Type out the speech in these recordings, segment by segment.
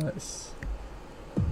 Nice.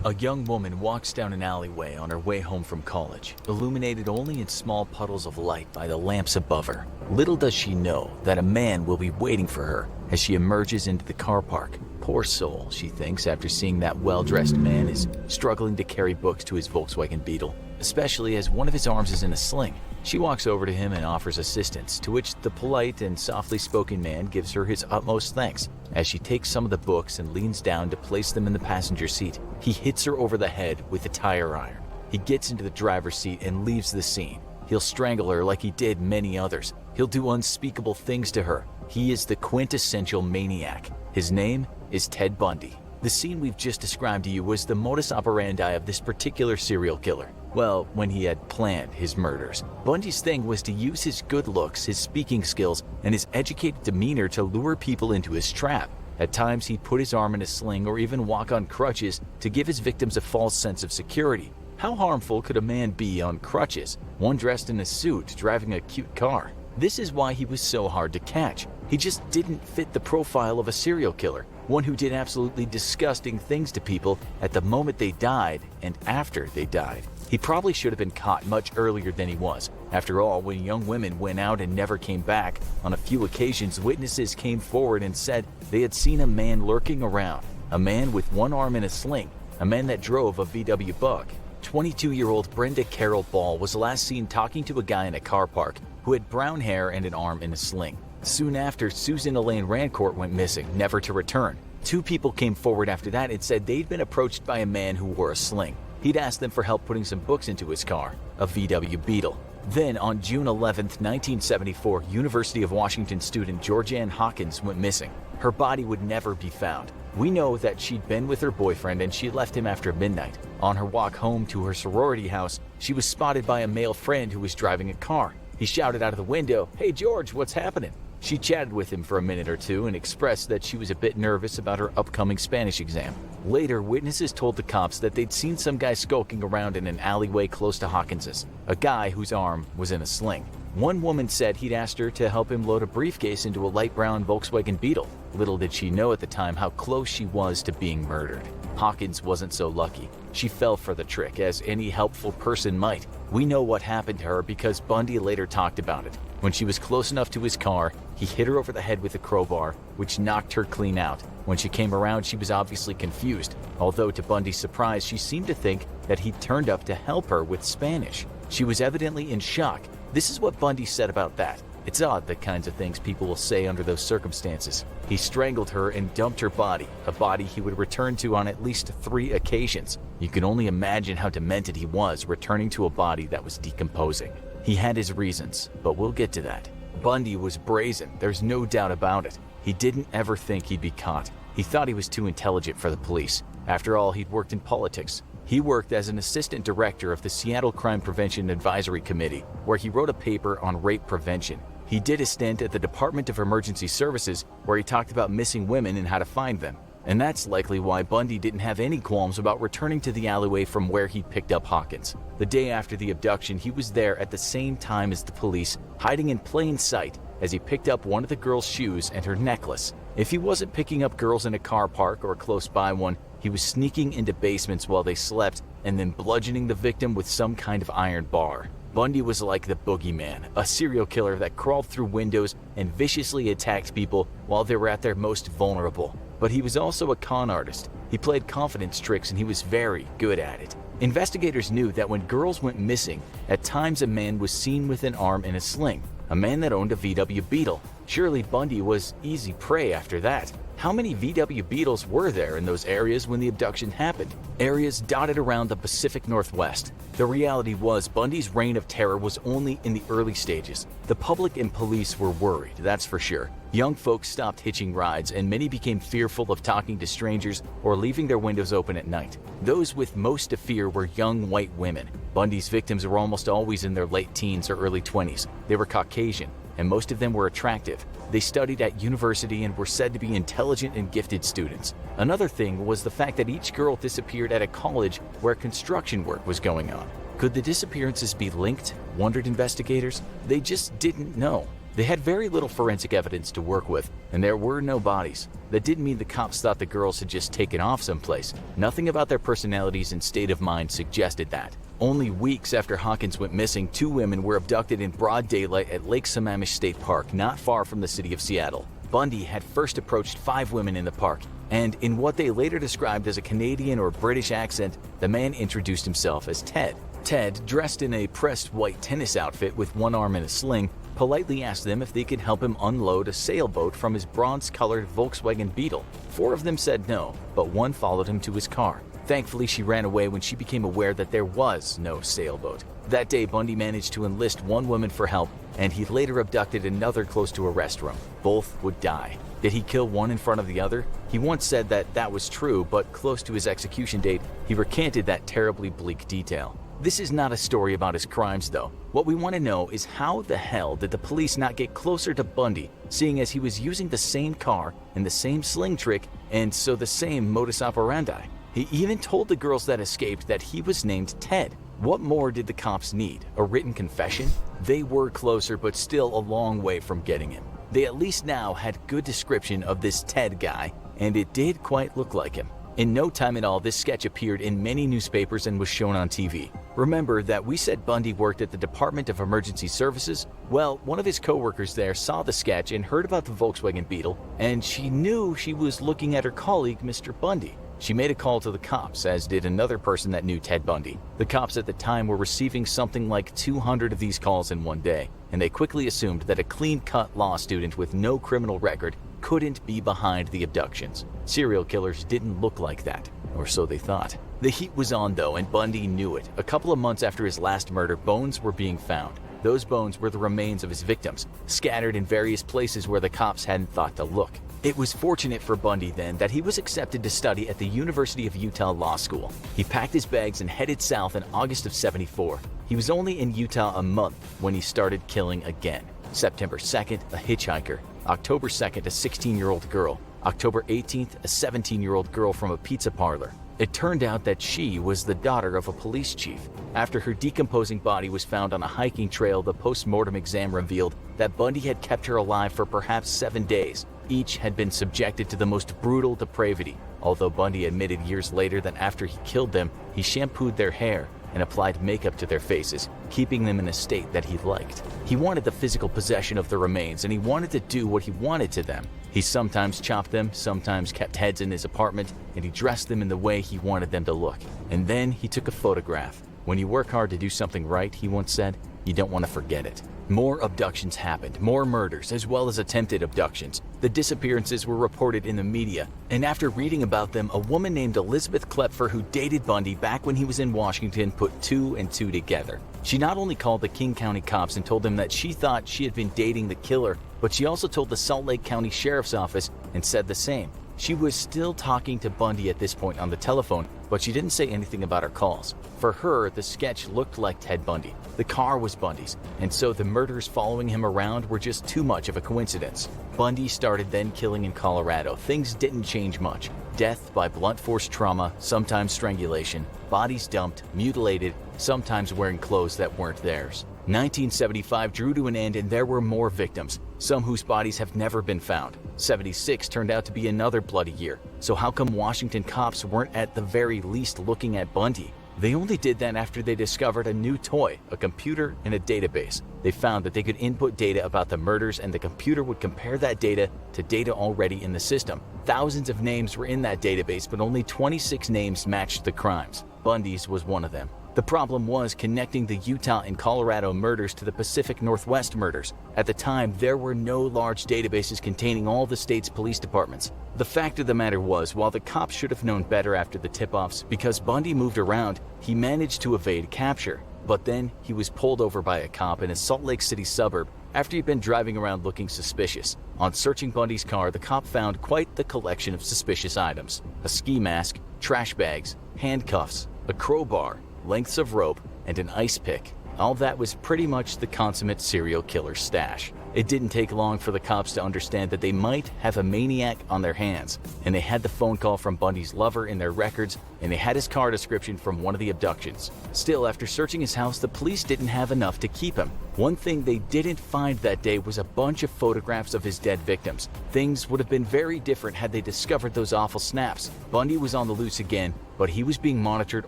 A young woman walks down an alleyway on her way home from college, illuminated only in small puddles of light by the lamps above her. Little does she know that a man will be waiting for her as she emerges into the car park. Poor soul, she thinks, after seeing that well-dressed man is struggling to carry books to his Volkswagen Beetle, especially as one of his arms is in a sling. She walks over to him and offers assistance, to which the polite and softly spoken man gives her his utmost thanks. As she takes some of the books and leans down to place them in the passenger seat, he hits her over the head with a tire iron. He gets into the driver's seat and leaves the scene. He'll strangle her like he did many others. He'll do unspeakable things to her. He is the quintessential maniac. His name is Ted Bundy. The scene we've just described to you was the modus operandi of this particular serial killer. Well, when he had planned his murders. Bundy's thing was to use his good looks, his speaking skills, and his educated demeanor to lure people into his trap. At times, he'd put his arm in a sling or even walk on crutches to give his victims a false sense of security. How harmful could a man be on crutches, one dressed in a suit, driving a cute car? This is why he was so hard to catch. He just didn't fit the profile of a serial killer, one who did absolutely disgusting things to people at the moment they died and after they died. He probably should have been caught much earlier than he was. After all, when young women went out and never came back, on a few occasions witnesses came forward and said they had seen a man lurking around, a man with one arm in a sling, a man that drove a VW Bug. 22-year-old Brenda Carol Ball was last seen talking to a guy in a car park who had brown hair and an arm in a sling. Soon after, Susan Elaine Rancourt went missing, never to return. 2 people came forward after that and said they'd been approached by a man who wore a sling. He'd asked them for help putting some books into his car, a VW Beetle. Then, on June 11, 1974, University of Washington student Georgianne Hawkins went missing. Her body would never be found. We know that she'd been with her boyfriend and she left him after midnight. On her walk home to her sorority house, she was spotted by a male friend who was driving a car. He shouted out of the window, "Hey George, what's happening?" She chatted with him for a minute or two and expressed that she was a bit nervous about her upcoming Spanish exam. Later, witnesses told the cops that they'd seen some guy skulking around in an alleyway close to Hawkins's, a guy whose arm was in a sling. One woman said he'd asked her to help him load a briefcase into a light brown Volkswagen Beetle. Little did she know at the time how close she was to being murdered. Hawkins wasn't so lucky. She fell for the trick, as any helpful person might. We know what happened to her because Bundy later talked about it. When she was close enough to his car, he hit her over the head with a crowbar, which knocked her clean out. When she came around, she was obviously confused, although to Bundy's surprise, she seemed to think that he'd turned up to help her with Spanish. She was evidently in shock. This is what Bundy said about that. It's odd the kinds of things people will say under those circumstances. He strangled her and dumped her body, a body he would return to on at least 3 occasions. You can only imagine how demented he was returning to a body that was decomposing. He had his reasons, but we'll get to that. Bundy was brazen, there's no doubt about it. He didn't ever think he'd be caught. He thought he was too intelligent for the police. After all, he'd worked in politics. He worked as an assistant director of the Seattle Crime Prevention Advisory Committee, where he wrote a paper on rape prevention. He did a stint at the Department of Emergency Services, where he talked about missing women and how to find them. And that's likely why Bundy didn't have any qualms about returning to the alleyway from where he picked up Hawkins. The day after the abduction, he was there at the same time as the police, hiding in plain sight as he picked up one of the girl's shoes and her necklace. If he wasn't picking up girls in a car park or close by one, he was sneaking into basements while they slept and then bludgeoning the victim with some kind of iron bar. Bundy was like the boogeyman, a serial killer that crawled through windows and viciously attacked people while they were at their most vulnerable. But he was also a con artist. He played confidence tricks and he was very good at it. Investigators knew that when girls went missing, at times a man was seen with an arm in a sling, a man that owned a VW Beetle. Surely Bundy was easy prey after that. How many VW Beetles were there in those areas when the abduction happened? Areas dotted around the Pacific Northwest. The reality was Bundy's reign of terror was only in the early stages. The public and police were worried, that's for sure. Young folks stopped hitching rides and many became fearful of talking to strangers or leaving their windows open at night. Those with most to fear were young white women. Bundy's victims were almost always in their late teens or early 20s. They were Caucasian, and most of them were attractive. They studied at university and were said to be intelligent and gifted students. Another thing was the fact that each girl disappeared at a college where construction work was going on. Could the disappearances be linked? Wondered investigators. They just didn't know. They had very little forensic evidence to work with, and there were no bodies. That didn't mean the cops thought the girls had just taken off someplace. Nothing about their personalities and state of mind suggested that. Only weeks after Hawkins went missing, 2 women were abducted in broad daylight at Lake Sammamish State Park, not far from the city of Seattle. Bundy had first approached 5 women in the park, and in what they later described as a Canadian or British accent, the man introduced himself as Ted. Ted, dressed in a pressed white tennis outfit with one arm in a sling, politely asked them if they could help him unload a sailboat from his bronze-colored Volkswagen Beetle. 4 of them said no, but 1 followed him to his car. Thankfully, she ran away when she became aware that there was no sailboat. That day, Bundy managed to enlist 1 woman for help, and he later abducted another close to a restroom. Both would die. Did he kill one in front of the other? He once said that that was true, but close to his execution date, he recanted that terribly bleak detail. This is not a story about his crimes, though. What we want to know is how the hell did the police not get closer to Bundy, seeing as he was using the same car and the same sling trick, and so the same modus operandi? He even told the girls that escaped that he was named Ted. What more did the cops need? A written confession? They were closer, but still a long way from getting him. They at least now had good description of this Ted guy, and it did quite look like him. In no time at all, this sketch appeared in many newspapers and was shown on TV. Remember that we said Bundy worked at the Department of Emergency Services? Well, one of his co-workers there saw the sketch and heard about the Volkswagen Beetle, and she knew she was looking at her colleague, Mr. Bundy. She made a call to the cops, as did another person that knew Ted Bundy. The cops at the time were receiving something like 200 of these calls in one day, and they quickly assumed that a clean-cut law student with no criminal record couldn't be behind the abductions. Serial killers didn't look like that, or so they thought. The heat was on though, and Bundy knew it. A couple of months after his last murder, bones were being found. Those bones were the remains of his victims, scattered in various places where the cops hadn't thought to look. It was fortunate for Bundy then that he was accepted to study at the University of Utah Law School. He packed his bags and headed south in August of '74. He was only in Utah a month when he started killing again. September 2nd, a hitchhiker. October 2nd, a 16-year-old girl. October 18th, a 17-year-old girl from a pizza parlor. It turned out that she was the daughter of a police chief. After her decomposing body was found on a hiking trail, the post-mortem exam revealed that Bundy had kept her alive for perhaps 7 days. Each had been subjected to the most brutal depravity, although Bundy admitted years later that after he killed them, he shampooed their hair and applied makeup to their faces, keeping them in a state that he liked. He wanted the physical possession of the remains, and he wanted to do what he wanted to them. He sometimes chopped them, sometimes kept heads in his apartment, and he dressed them in the way he wanted them to look. And then he took a photograph. When you work hard to do something right, he once said, you don't want to forget it. More abductions happened, more murders, as well as attempted abductions. The disappearances were reported in the media, and after reading about them, a woman named Elizabeth Klepfer, who dated Bundy back when he was in Washington, put 2 and 2 together. She not only called the King County cops and told them that she thought she had been dating the killer, but she also told the Salt Lake County Sheriff's Office and said the same. She was still talking to Bundy at this point on the telephone, but she didn't say anything about her calls. For her, the sketch looked like Ted Bundy. The car was Bundy's, and so the murders following him around were just too much of a coincidence. Bundy started then killing in Colorado. Things didn't change much. Death by blunt force trauma, sometimes strangulation, bodies dumped, mutilated, sometimes wearing clothes that weren't theirs. 1975 drew to an end and there were more victims, some whose bodies have never been found. 76 turned out to be another bloody year. So how come Washington cops weren't at the very least looking at Bundy? They only did that after they discovered a new toy, a computer and a database. They found that they could input data about the murders and the computer would compare that data to data already in the system. Thousands of names were in that database, but only 26 names matched the crimes. Bundy's was one of them. The problem was connecting the Utah and Colorado murders to the Pacific Northwest murders. At the time, there were no large databases containing all the state's police departments. The fact of the matter was, while the cops should have known better after the tip-offs, because Bundy moved around, he managed to evade capture. But then, he was pulled over by a cop in a Salt Lake City suburb after he'd been driving around looking suspicious. On searching Bundy's car, the cop found quite the collection of suspicious items. A ski mask, trash bags, handcuffs, a crowbar, lengths of rope, and an ice pick. All that was pretty much the consummate serial killer's stash. It didn't take long for the cops to understand that they might have a maniac on their hands, and they had the phone call from Bundy's lover in their records, and they had his car description from one of the abductions. Still, after searching his house, the police didn't have enough to keep him. One thing they didn't find that day was a bunch of photographs of his dead victims. Things would have been very different had they discovered those awful snaps. Bundy was on the loose again, but he was being monitored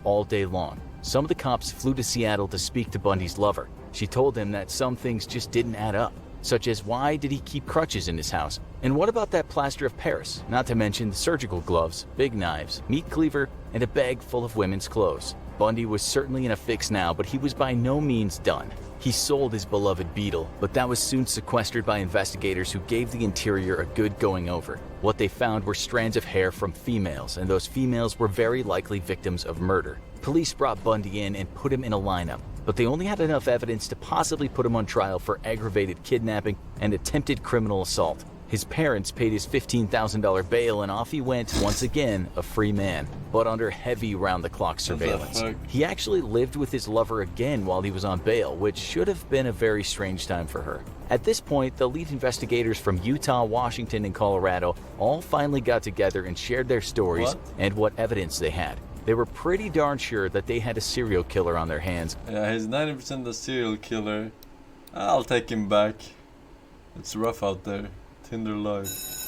all day long. Some of the cops flew to Seattle to speak to Bundy's lover. She told him that some things just didn't add up, such as why did he keep crutches in his house? And what about that plaster of Paris? Not to mention the surgical gloves, big knives, meat cleaver, and a bag full of women's clothes. Bundy was certainly in a fix now, but he was by no means done. He sold his beloved Beetle, but that was soon sequestered by investigators who gave the interior a good going over. What they found were strands of hair from females, and those females were very likely victims of murder. Police brought Bundy in and put him in a lineup, but they only had enough evidence to possibly put him on trial for aggravated kidnapping and attempted criminal assault. His parents paid his $15,000 bail and off he went, once again, a free man, but under heavy round-the-clock surveillance. He actually lived with his lover again while he was on bail, which should have been a very strange time for her. At this point, the lead investigators from Utah, Washington, and Colorado all finally got together and shared their stories and what evidence they had. They were pretty darn sure that they had a serial killer on their hands. Yeah, he's 90% a serial killer. I'll take him back. It's rough out there. Tinder life.